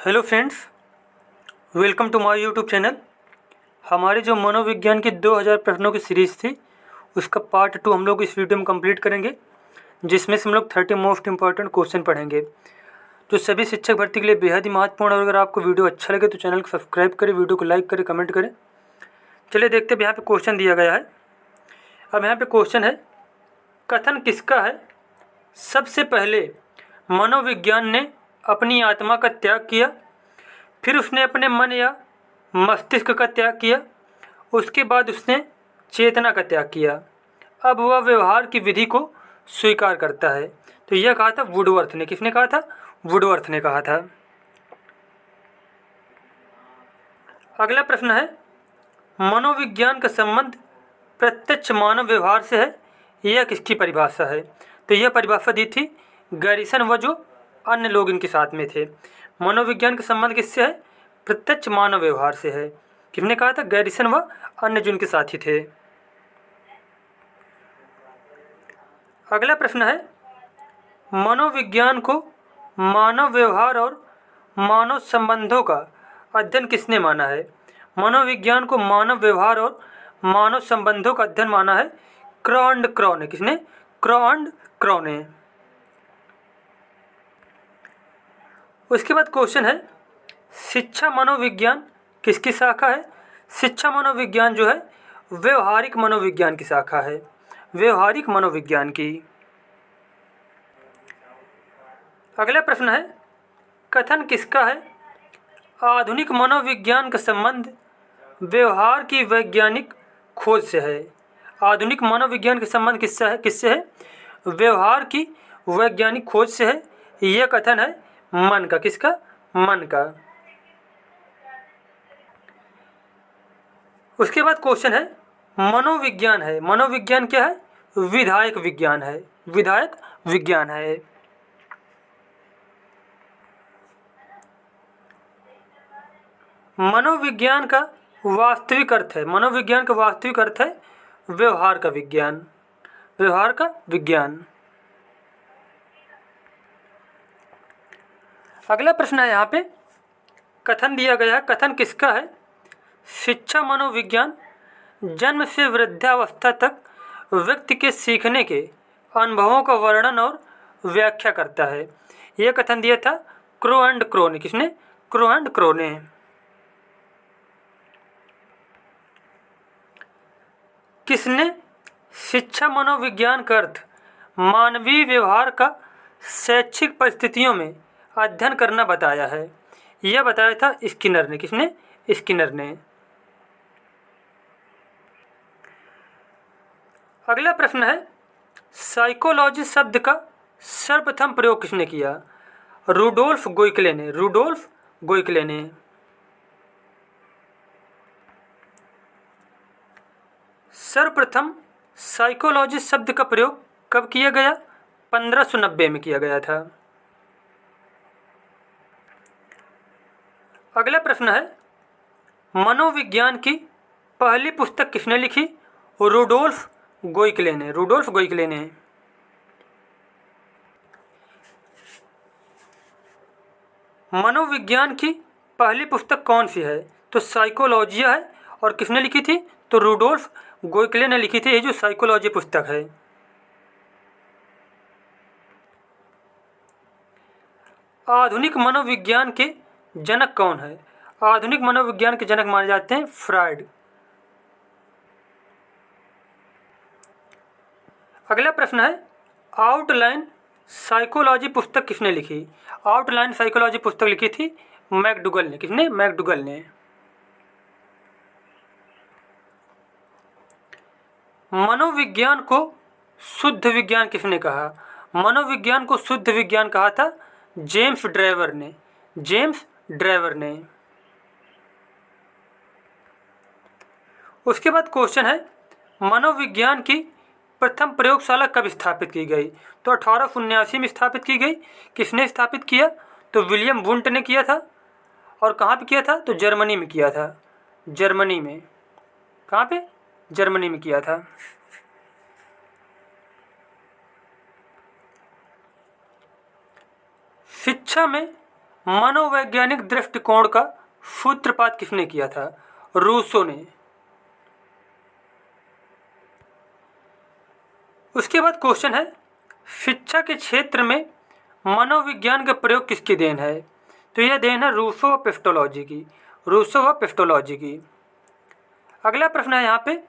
Hello friends, welcome to my YouTube channel. हमारी जो मनोविज्ञान की 2000 प्रश्नों की सीरीज़ थी उसका पार्ट 2 हम लोग इस वीडियो में कंप्लीट करेंगे, जिसमें से हम लोग 30 मोस्ट इंपॉर्टेंट क्वेश्चन पढ़ेंगे जो सभी शिक्षक भर्ती के लिए बेहद ही महत्वपूर्ण है। और अगर आपको वीडियो अच्छा लगे तो चैनल को सब्सक्राइब करें, वीडियो को लाइक करें, कमेंट करें। चलिए देखते हैं, यहाँ पे क्वेश्चन दिया गया है। अब यहाँ पे क्वेश्चन है, कथन किसका है सबसे पहले मनोविज्ञान ने अपनी आत्मा का त्याग किया, फिर उसने अपने मन या मस्तिष्क का त्याग किया, उसके बाद उसने चेतना का त्याग किया, अब वह व्यवहार की विधि को स्वीकार करता है। तो यह कहा था वुडवर्थ ने। किसने कहा था? वुडवर्थ ने कहा था। अगला प्रश्न है, मनोविज्ञान का संबंध प्रत्यक्ष मानव व्यवहार से है, यह किसकी परिभाषा है? तो यह परिभाषा दी थी गैरिसन व जो अन्य लोग इनके साथ में थे। मनोविज्ञान का संबंध किससे है? प्रत्यक्ष मानव व्यवहार से है। किसने कहा था? गैरिसन व अन्य जो इनके साथी थे। अगला प्रश्न है, मनोविज्ञान को मानव व्यवहार और मानव संबंधों का अध्ययन किसने माना है? मनोविज्ञान को मानव व्यवहार और मानव संबंधों का अध्ययन माना है क्रॉ एंड क्रॉ ने। किसने? क्रॉ एंड क्रॉ ने। उसके बाद क्वेश्चन है, शिक्षा मनोविज्ञान किसकी शाखा है? शिक्षा मनोविज्ञान जो है व्यवहारिक मनोविज्ञान की शाखा है, व्यवहारिक मनोविज्ञान की। अगला प्रश्न है, कथन किसका है आधुनिक मनोविज्ञान का संबंध व्यवहार की वैज्ञानिक खोज से है? आधुनिक मनोविज्ञान का संबंध किससे है? व्यवहार की वैज्ञानिक खोज से है। यह कथन है मन का। किसका? मन का। उसके बाद क्वेश्चन है, मनोविज्ञान है, मनोविज्ञान क्या है? विधायक विज्ञान है, विधायक विज्ञान है। मनोविज्ञान का वास्तविक अर्थ है, मनोविज्ञान का वास्तविक अर्थ है व्यवहार का विज्ञान, व्यवहार का विज्ञान। अगला प्रश्न है, यहाँ पे कथन दिया गया है, कथन किसका है? शिक्षा मनोविज्ञान जन्म से वृद्धावस्था तक व्यक्ति के सीखने के अनुभवों का वर्णन और व्याख्या करता है। यह कथन दिया था क्रो एंड क्रो ने। किसने? क्रो एंड क्रो ने। किसने शिक्षा मनोविज्ञान का अर्थ मानवीय व्यवहार का शैक्षिक परिस्थितियों में अध्ययन करना बताया है? यह बताया था स्किनर ने। किसने? स्किनर ने। अगला प्रश्न है, साइकोलॉजी शब्द का सर्वप्रथम प्रयोग किसने किया? रुडोल्फ गोइकले ने, रुडोल्फ गोइकले ने। सर्वप्रथम साइकोलॉजी शब्द का प्रयोग कब किया गया? 1590 में किया गया था। अगला प्रश्न है, मनोविज्ञान की पहली पुस्तक किसने लिखी? रुडोल्फ गोइकले ने, रुडोल्फ गोइकले ने। मनोविज्ञान की पहली पुस्तक कौन सी है? तो साइकोलॉजिया है। और किसने लिखी थी? तो रुडोल्फ गोइकले ने लिखी थी ये जो साइकोलॉजी पुस्तक है। आधुनिक मनोविज्ञान के जनक कौन है? आधुनिक मनोविज्ञान के जनक माने जाते हैं फ्रायड। अगला प्रश्न है, आउटलाइन साइकोलॉजी पुस्तक किसने लिखी? आउटलाइन साइकोलॉजी पुस्तक लिखी थी मैकडुगल ने। किसने? मैकडुगल ने। मनोविज्ञान को शुद्ध विज्ञान किसने कहा? मनोविज्ञान को शुद्ध विज्ञान कहा था जेम्स ड्राइवर ने, जेम्स ड्राइवर ने। उसके बाद क्वेश्चन है, मनोविज्ञान की प्रथम प्रयोगशाला कब स्थापित की गई? तो 1879 में स्थापित की गई। किसने स्थापित किया? तो विलियम वुंट ने किया था। और कहाँ पे किया था? तो जर्मनी में किया था, जर्मनी में। कहाँ पे? जर्मनी में किया था। शिक्षा में मनोवैज्ञानिक दृष्टिकोण का सूत्रपात किसने किया था? रूसो ने। उसके बाद क्वेश्चन है, शिक्षा के क्षेत्र में मनोविज्ञान का प्रयोग किसकी देन है? तो यह देन है रूसो व पेस्टोलॉजी की। रूसो व पेस्टोलॉजी की। अगला प्रश्न है यहाँ पे,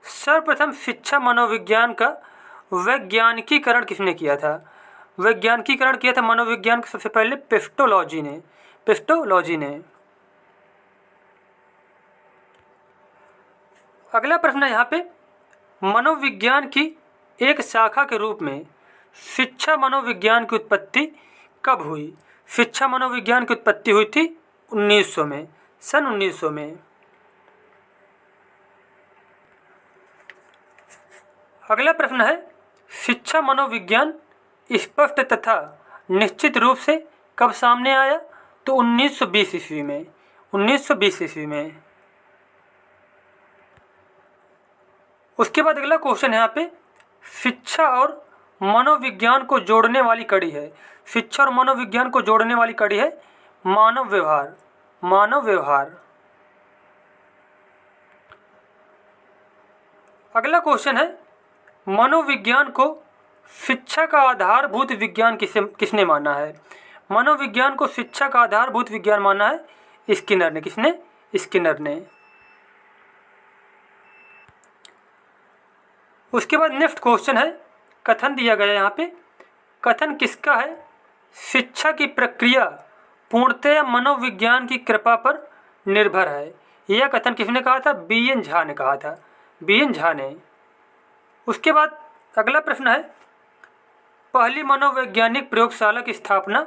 सर्वप्रथम शिक्षा मनोविज्ञान का वैज्ञानिकीकरण किसने किया था? वैज्ञानिकीकरण किया था मनोविज्ञान का सबसे पहले पेस्टोलॉजी ने। पेस्टोलॉजी ने। अगला प्रश्न है यहाँ पे, मनोविज्ञान की एक शाखा के रूप में शिक्षा मनोविज्ञान की उत्पत्ति कब हुई? शिक्षा मनोविज्ञान की उत्पत्ति हुई थी 1900 में, सन 1900 में। अगला प्रश्न है, शिक्षा मनोविज्ञान स्पष्ट तथा निश्चित रूप से कब सामने आया? तो 1920 ईस्वी में। 1920 ईस्वी में। उसके बाद अगला क्वेश्चन यहाँ पे, शिक्षा और मनोविज्ञान को जोड़ने वाली कड़ी है। शिक्षा और मनोविज्ञान को जोड़ने वाली कड़ी है मानव व्यवहार। मानव व्यवहार। अगला क्वेश्चन है, मनोविज्ञान को शिक्षा का आधारभूत विज्ञान किसने माना है? मनोविज्ञान को शिक्षा का आधारभूत विज्ञान माना है स्किनर ने। किसने? स्किनर ने। उसके बाद नेक्स्ट क्वेश्चन है, कथन दिया गया यहाँ पे, कथन किसका है? शिक्षा की प्रक्रिया पूर्णतः मनोविज्ञान की कृपा पर निर्भर है। यह कथन किसने कहा था? बी.एन. झा ने कहा था। बी.एन. झा ने। उसके बाद अगला प्रश्न है, पहली मनोवैज्ञानिक प्रयोगशाला की स्थापना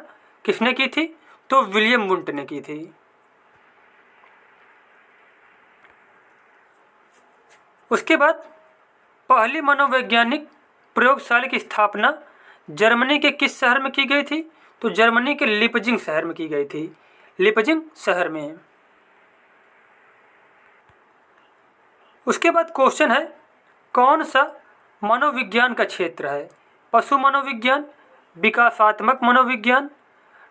किसने की थी? तो विलियम वुंट ने की थी। उसके बाद पहली मनोवैज्ञानिक प्रयोगशाला की स्थापना जर्मनी के किस शहर में की गई थी? तो जर्मनी के लिपजिंग शहर में की गई थी। लिपजिंग शहर में। उसके बाद क्वेश्चन है, कौन सा मनोविज्ञान का क्षेत्र है? पशु मनोविज्ञान, विकासात्मक मनोविज्ञान,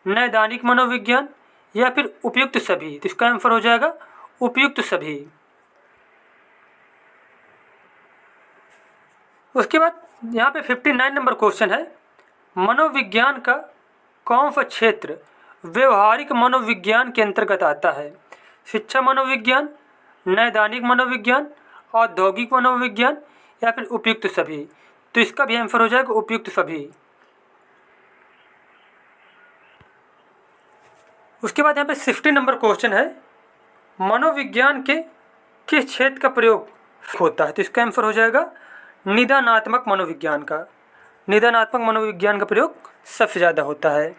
नैदानिक मनोविज्ञान या फिर उपयुक्त सभी? तो इसका आंसर हो जाएगा उपयुक्त सभी। उसके बाद यहाँ पे 59 नंबर क्वेश्चन है, मनोविज्ञान का कौन सा क्षेत्र व्यवहारिक मनोविज्ञान के अंतर्गत आता है? शिक्षा मनोविज्ञान, नैदानिक मनोविज्ञान, औद्योगिक मनोविज्ञान या फिर उपयुक्त सभी? तो इसका भी आंसर हो जाएगा उपयुक्त सभी। उसके बाद यहाँ पे 60 नंबर क्वेश्चन है, मनोविज्ञान के किस क्षेत्र का प्रयोग होता है? तो इसका आंसर हो जाएगा निदानात्मक मनोविज्ञान का। निदानात्मक मनोविज्ञान का प्रयोग सबसे ज़्यादा होता है।